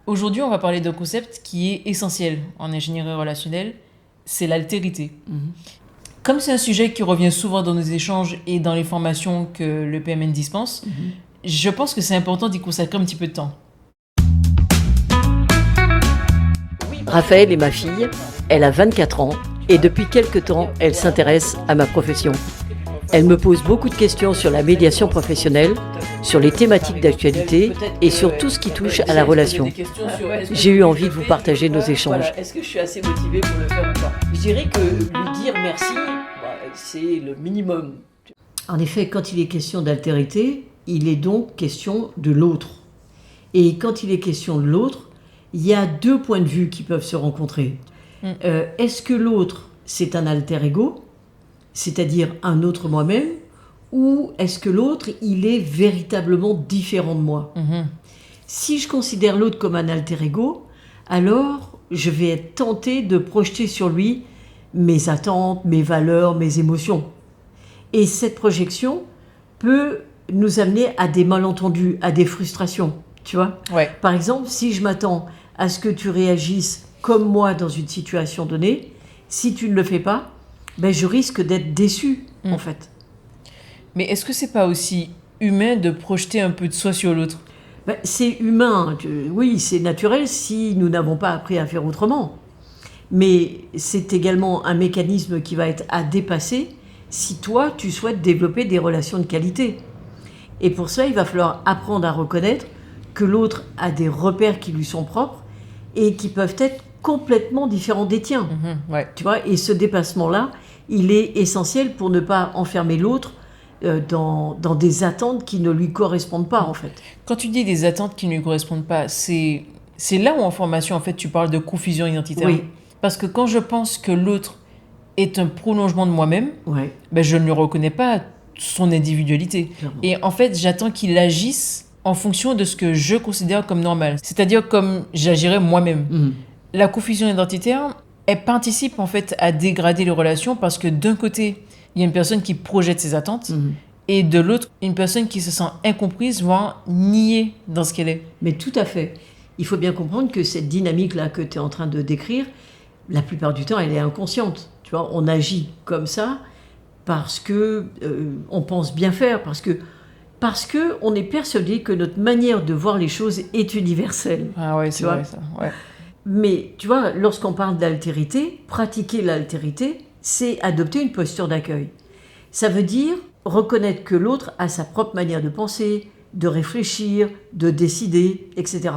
Aujourd'hui, on va parler d'un concept qui est essentiel en ingénierie relationnelle, c'est l'altérité. Comme c'est un sujet qui revient souvent dans nos échanges et dans les formations que le PMN dispense, je pense que c'est important d'y consacrer un petit peu de temps. Raphaël est ma fille, elle a 24 ans et depuis quelque temps, elle s'intéresse à ma profession. Elle me pose beaucoup de questions sur la médiation professionnelle, sur les thématiques d'actualité et sur tout ce qui touche à la relation. J'ai eu envie de vous partager nos échanges. Voilà. Est-ce que je suis assez motivée pour le faire ou pas ? Je dirais que lui dire merci, c'est le minimum. En effet, quand il est question d'altérité, il est donc question de l'autre. Et quand il est question de l'autre, il y a deux points de vue qui peuvent se rencontrer. Est-ce que l'autre, c'est un alter ego, c'est-à-dire un autre moi-même, ou est-ce que l'autre, il est véritablement différent de moi ? Si je considère l'autre comme un alter ego, alors je vais être tenté de projeter sur lui mes attentes, mes valeurs, mes émotions. Et cette projection peut nous amener à des malentendus, à des frustrations, tu vois ? Ouais. Par exemple, si je m'attends à ce que tu réagisses comme moi dans une situation donnée, si tu ne le fais pas, ben je risque d'être déçu, en fait. Mais est-ce que c'est pas aussi humain de projeter un peu de soi sur l'autre ? Ben, c'est humain, oui, c'est naturel si nous n'avons pas appris à faire autrement. Mais c'est également un mécanisme qui va être à dépasser si toi, tu souhaites développer des relations de qualité. Et pour ça, il va falloir apprendre à reconnaître que l'autre a des repères qui lui sont propres et qui peuvent être complètement différents des tiens. Ouais. Tu vois, et ce dépassement-là, il est essentiel pour ne pas enfermer l'autre dans des attentes qui ne lui correspondent pas, en fait. Quand tu dis des attentes qui ne lui correspondent pas, c'est là où en formation, en fait, tu parles de confusion identitaire. Oui. Parce que quand je pense que l'autre est un prolongement de moi-même, Ouais. ben je ne lui reconnais pas son individualité. Clairement. Et en fait, j'attends qu'il agisse en fonction de ce que je considère comme normal. C'est-à-dire comme j'agirais moi-même. La confusion identitaire, elle participe en fait à dégrader les relations parce que d'un côté, il y a une personne qui projette ses attentes et de l'autre, une personne qui se sent incomprise, voire niée dans ce qu'elle est. Mais tout à fait. Il faut bien comprendre que cette dynamique-là que tu es en train de décrire, la plupart du temps, elle est inconsciente. Tu vois, on agit comme ça parce que on pense bien faire, parce que on est persuadé que notre manière de voir les choses est universelle. Ah ouais, c'est Tu vois vrai ça. Ouais. Mais tu vois, lorsqu'on parle d'altérité, pratiquer l'altérité, c'est adopter une posture d'accueil. Ça veut dire reconnaître que l'autre a sa propre manière de penser, de réfléchir, de décider, etc.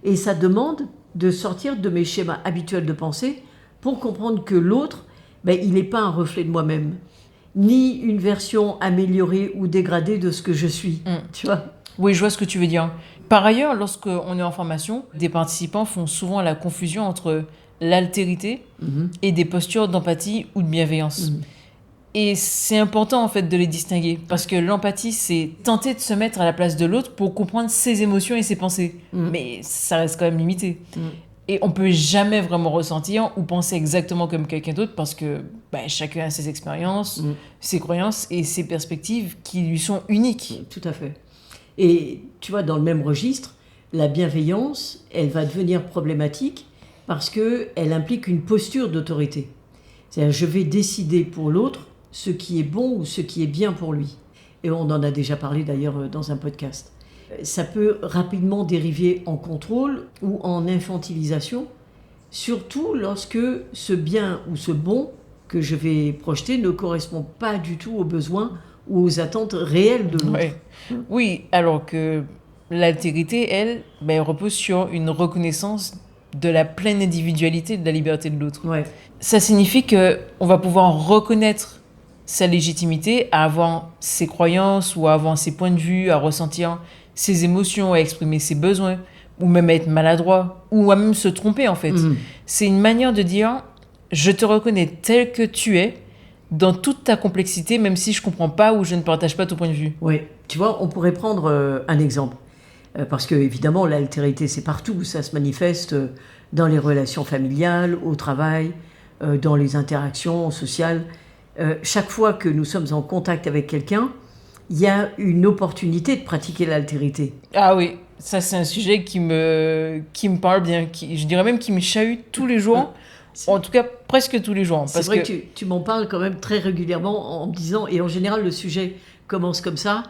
Et ça demande de sortir de mes schémas habituels de pensée pour comprendre que l'autre, ben, il n'est pas un reflet de moi-même, ni une version améliorée ou dégradée de ce que je suis. Tu vois ? Oui, je vois ce que tu veux dire. Par ailleurs, lorsqu'on est en formation, des participants font souvent la confusion entre l'altérité et des postures d'empathie ou de bienveillance. Et c'est important en fait de les distinguer parce que l'empathie, c'est tenter de se mettre à la place de l'autre pour comprendre ses émotions et ses pensées. Mais ça reste quand même limité. Et on peut jamais vraiment ressentir ou penser exactement comme quelqu'un d'autre parce que chacun a ses expériences, ses croyances et ses perspectives qui lui sont uniques. Tout à fait. Et tu vois, dans le même registre, la bienveillance, elle va devenir problématique parce qu'elle implique une posture d'autorité. C'est-à-dire, je vais décider pour l'autre ce qui est bon ou ce qui est bien pour lui. Et on en a déjà parlé d'ailleurs dans un podcast. Ça peut rapidement dériver en contrôle ou en infantilisation, surtout lorsque ce bien ou ce bon que je vais projeter ne correspond pas du tout aux besoins ou aux attentes réelles de l'autre. Ouais. Oui, alors que l'altérité, elle repose sur une reconnaissance de la pleine individualité, de la liberté de l'autre. Ouais. Ça signifie qu'on va pouvoir reconnaître sa légitimité à avoir ses croyances ou à avoir ses points de vue, à ressentir ses émotions, à exprimer ses besoins, ou même à être maladroit, ou à même se tromper en fait. C'est une manière de dire « je te reconnais tel que tu es », dans toute ta complexité, même si je ne comprends pas ou je ne partage pas ton point de vue. Oui, tu vois, on pourrait prendre un exemple. Parce que, évidemment, l'altérité, c'est partout. Ça se manifeste dans les relations familiales, au travail, dans les interactions sociales. Chaque fois que nous sommes en contact avec quelqu'un, il y a une opportunité de pratiquer l'altérité. Ah oui. Ça, c'est un sujet qui me parle bien, je dirais même qui me chahute tous les jours, en tout cas presque tous les jours. C'est vrai que tu m'en parles quand même très régulièrement en me disant, et en général le sujet commence comme ça,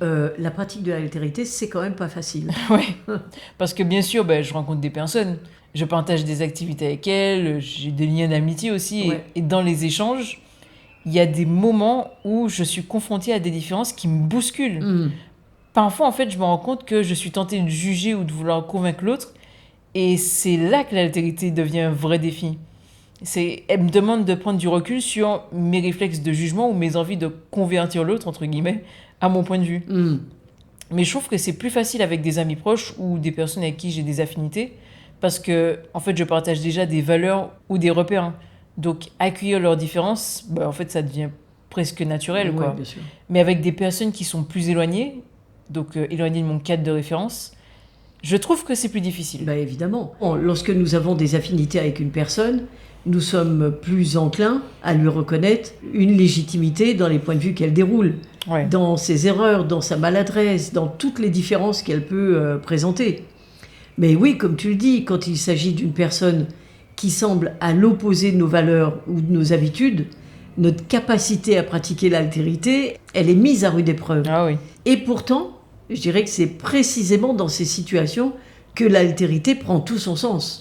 la pratique de l'altérité, c'est quand même pas facile. Oui, parce que bien sûr, je rencontre des personnes, je partage des activités avec elles, j'ai des liens d'amitié aussi, Ouais. et dans les échanges, il y a des moments où je suis confrontée à des différences qui me bousculent. Mm. Parfois, en fait, je me rends compte que je suis tentée de juger ou de vouloir convaincre l'autre, et c'est là que l'altérité devient un vrai défi. Elle me demande de prendre du recul sur mes réflexes de jugement ou mes envies de convertir l'autre, entre guillemets, à mon point de vue. Mm. Mais je trouve que c'est plus facile avec des amis proches ou des personnes avec qui j'ai des affinités, parce que, en fait, je partage déjà des valeurs ou des repères. Hein. Donc, accueillir leurs différences, en fait, ça devient presque naturel, quoi. Ouais, bien sûr. Mais avec des personnes qui sont plus éloignées, donc éloignées de mon cadre de référence, je trouve que c'est plus difficile. Évidemment. Lorsque nous avons des affinités avec une personne, nous sommes plus enclins à lui reconnaître une légitimité dans les points de vue qu'elle déroule, Ouais. dans ses erreurs, dans sa maladresse, dans toutes les différences qu'elle peut présenter. Mais oui, comme tu le dis, quand il s'agit d'une personne qui semble à l'opposé de nos valeurs ou de nos habitudes, notre capacité à pratiquer l'altérité, elle est mise à rude épreuve. Ah oui. Et pourtant, je dirais que c'est précisément dans ces situations que l'altérité prend tout son sens.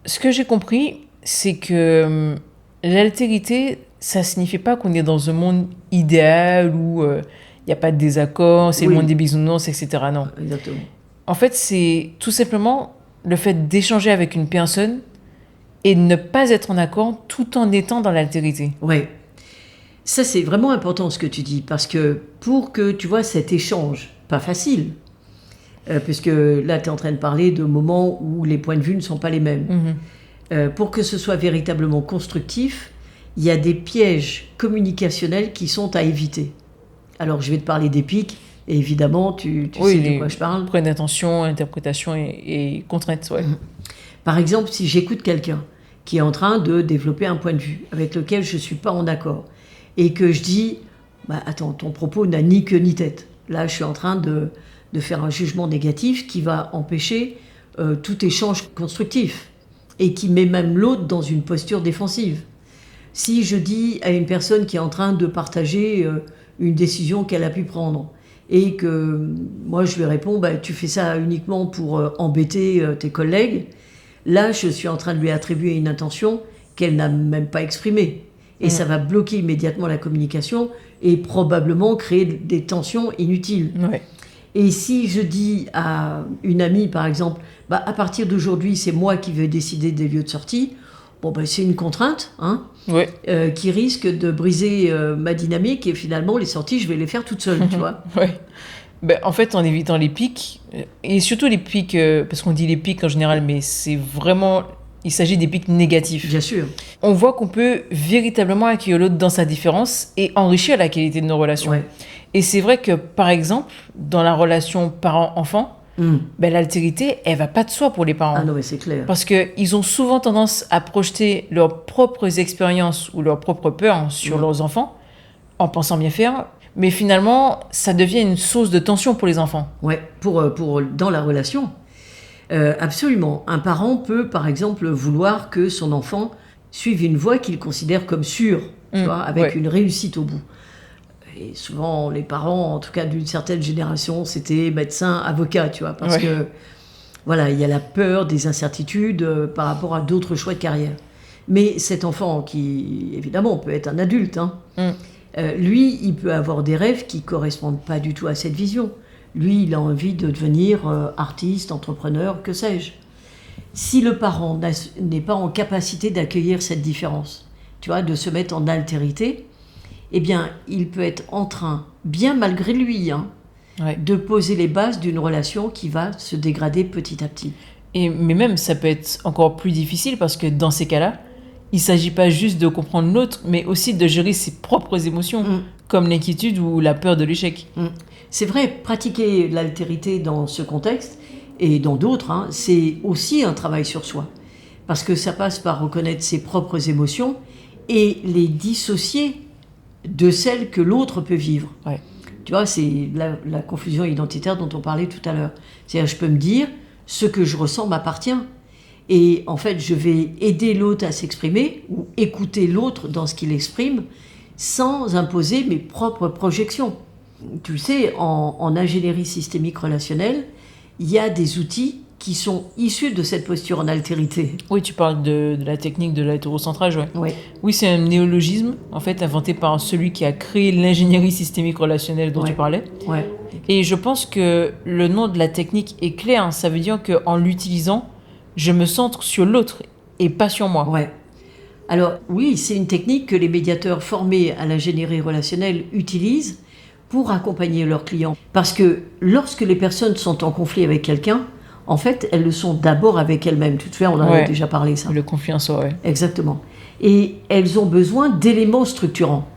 Ce que j'ai compris, c'est que l'altérité, ça signifie pas qu'on est dans un monde idéal où il n'y a pas de désaccord, c'est Oui. le monde des bisounours, etc. Non. Exactement. En fait, c'est tout simplement le fait d'échanger avec une personne et de ne pas être en accord tout en étant dans l'altérité. Ouais. Ça, c'est vraiment important ce que tu dis, parce que pour que, tu vois, cet échange, pas facile, puisque là, tu es en train de parler de moments où les points de vue ne sont pas les mêmes. Pour que ce soit véritablement constructif, il y a des pièges communicationnels qui sont à éviter. Alors, je vais te parler des pics, et évidemment, tu sais de quoi je parle. Point d'attention, interprétation et contrainte, ouais. Par exemple, si j'écoute quelqu'un qui est en train de développer un point de vue avec lequel je ne suis pas en accord, et que je dis, attends, ton propos n'a ni queue ni tête. Là, je suis en train de faire un jugement négatif qui va empêcher tout échange constructif et qui met même l'autre dans une posture défensive. Si je dis à une personne qui est en train de partager une décision qu'elle a pu prendre et que moi je lui réponds, tu fais ça uniquement pour embêter tes collègues, là je suis en train de lui attribuer une intention qu'elle n'a même pas exprimée. Et ça va bloquer immédiatement la communication et probablement créer des tensions inutiles. Ouais. Et si je dis à une amie, par exemple, à partir d'aujourd'hui, c'est moi qui vais décider des lieux de sortie, c'est une contrainte Ouais. qui risque de briser ma dynamique et finalement, les sorties, je vais les faire toute seule, tu vois. Ouais. En fait, en évitant les pics, et surtout les pics, parce qu'on dit les pics en général, mais c'est vraiment... Il s'agit des pics négatifs. Bien sûr. On voit qu'on peut véritablement accueillir l'autre dans sa différence et enrichir la qualité de nos relations. Ouais. Et c'est vrai que, par exemple, dans la relation parent-enfant, l'altérité, elle va pas de soi pour les parents. Ah non, mais c'est clair. Parce qu'ils ont souvent tendance à projeter leurs propres expériences ou leurs propres peurs sur leurs enfants, en pensant bien faire. Mais finalement, ça devient une source de tension pour les enfants. Ouais, dans la relation. Absolument. Un parent peut, par exemple, vouloir que son enfant suive une voie qu'il considère comme sûre, tu vois, avec une réussite au bout. Et souvent, les parents, en tout cas d'une certaine génération, c'était médecin, avocat, tu vois, parce que, voilà, il y a la peur des incertitudes par rapport à d'autres choix de carrière. Mais cet enfant, qui, évidemment, peut être un adulte, lui, il peut avoir des rêves qui ne correspondent pas du tout à cette vision. Lui, il a envie de devenir artiste, entrepreneur, que sais-je. Si le parent n'est pas en capacité d'accueillir cette différence, tu vois, de se mettre en altérité, eh bien, il peut être en train, bien malgré lui, de poser les bases d'une relation qui va se dégrader petit à petit. Mais même, ça peut être encore plus difficile parce que dans ces cas-là, il ne s'agit pas juste de comprendre l'autre, mais aussi de gérer ses propres émotions, comme l'inquiétude ou la peur de l'échec. C'est vrai, pratiquer l'altérité dans ce contexte, et dans d'autres, c'est aussi un travail sur soi. Parce que ça passe par reconnaître ses propres émotions et les dissocier de celles que l'autre peut vivre. Ouais. Tu vois, c'est la confusion identitaire dont on parlait tout à l'heure. C'est-à-dire, je peux me dire, ce que je ressens m'appartient. Et en fait, je vais aider l'autre à s'exprimer ou écouter l'autre dans ce qu'il exprime sans imposer mes propres projections. Tu sais, en ingénierie systémique relationnelle, il y a des outils qui sont issus de cette posture en altérité. Oui, tu parles de la technique de l'hétérocentrage, ouais. Ouais. Oui, c'est un néologisme, en fait, inventé par celui qui a créé l'ingénierie systémique relationnelle dont tu parlais. Ouais. Et je pense que le nom de la technique est clair. Ça veut dire qu'en l'utilisant, je me centre sur l'autre et pas sur moi. Ouais. Alors oui, c'est une technique que les médiateurs formés à l'ingénierie relationnelle utilisent pour accompagner leurs clients. Parce que lorsque les personnes sont en conflit avec quelqu'un, en fait, elles le sont d'abord avec elles-mêmes. Tu te souviens, on en a déjà parlé, ça. Le conflit en soi, ouais. Exactement. Et elles ont besoin d'éléments structurants.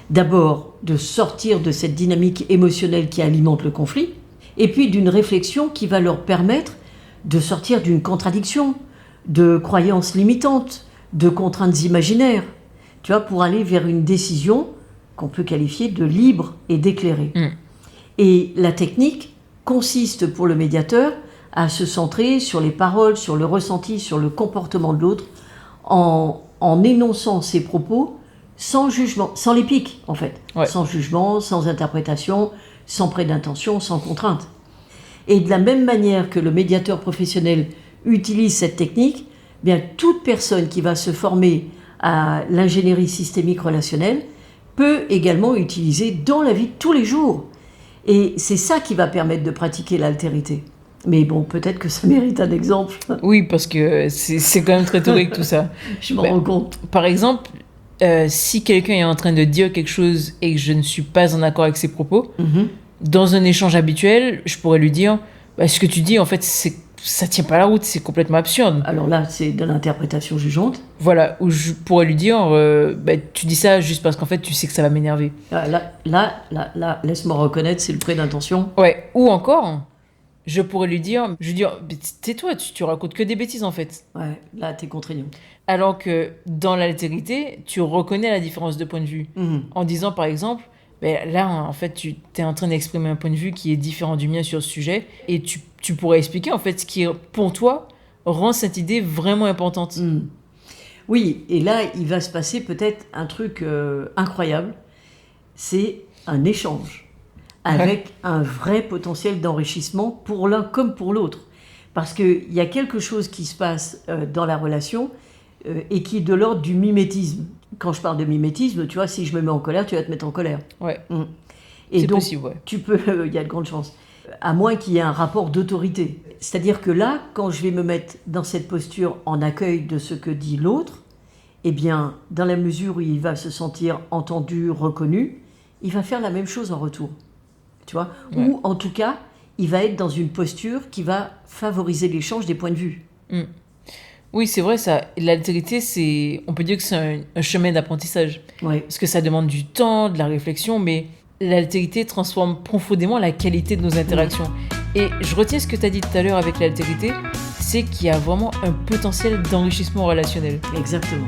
D'abord, de sortir de cette dynamique émotionnelle qui alimente le conflit, et puis d'une réflexion qui va leur permettre de sortir d'une contradiction, de croyances limitantes, de contraintes imaginaires, tu vois, pour aller vers une décision qu'on peut qualifier de libre et d'éclairée. Et la technique consiste pour le médiateur à se centrer sur les paroles, sur le ressenti, sur le comportement de l'autre, en énonçant ses propos sans jugement, sans les pics en fait, sans jugement, sans interprétation, sans prédintention, sans contrainte. Et de la même manière que le médiateur professionnel utilise cette technique, bien toute personne qui va se former à l'ingénierie systémique relationnelle peut également utiliser dans la vie de tous les jours. Et c'est ça qui va permettre de pratiquer l'altérité. Mais bon, peut-être que ça mérite un exemple. Oui, parce que c'est quand même très théorique tout ça. Je m'en rends compte. Par exemple, si quelqu'un est en train de dire quelque chose et que je ne suis pas en accord avec ses propos, dans un échange habituel, je pourrais lui dire ce que tu dis, en fait, ça tient pas la route, c'est complètement absurde. Alors là, c'est de l'interprétation jugeante. Voilà, où je pourrais lui dire tu dis ça juste parce qu'en fait, tu sais que ça va m'énerver. Là, laisse-moi reconnaître, c'est le prêt d'intention. Ouais, ou encore, je pourrais lui dire, tais-toi, tu racontes que des bêtises en fait. Ouais, là, t'es contraignant. Alors que dans l'altérité, tu reconnais la différence de point de vue. En disant par exemple, là, en fait, tu es en train d'exprimer un point de vue qui est différent du mien sur ce sujet, et tu pourrais expliquer, en fait, ce qui, pour toi, rend cette idée vraiment importante. Oui, et là, il va se passer peut-être un truc incroyable. C'est un échange avec un vrai potentiel d'enrichissement pour l'un comme pour l'autre. Parce qu'il y a quelque chose qui se passe dans la relation et qui est de l'ordre du mimétisme. Quand je parle de mimétisme, tu vois, si je me mets en colère, tu vas te mettre en colère. Ouais. Et c'est donc, possible, ouais. tu peux, il y a de grandes chances. À moins qu'il y ait un rapport d'autorité. C'est-à-dire que là, quand je vais me mettre dans cette posture en accueil de ce que dit l'autre, eh bien, dans la mesure où il va se sentir entendu, reconnu, il va faire la même chose en retour. Tu vois ? Ou en tout cas, il va être dans une posture qui va favoriser l'échange des points de vue. Oui, c'est vrai, ça. L'altérité, on peut dire que c'est un chemin d'apprentissage. Ouais. Parce que ça demande du temps, de la réflexion, mais l'altérité transforme profondément la qualité de nos interactions. Et je retiens ce que tu as dit tout à l'heure avec l'altérité, c'est qu'il y a vraiment un potentiel d'enrichissement relationnel. Exactement.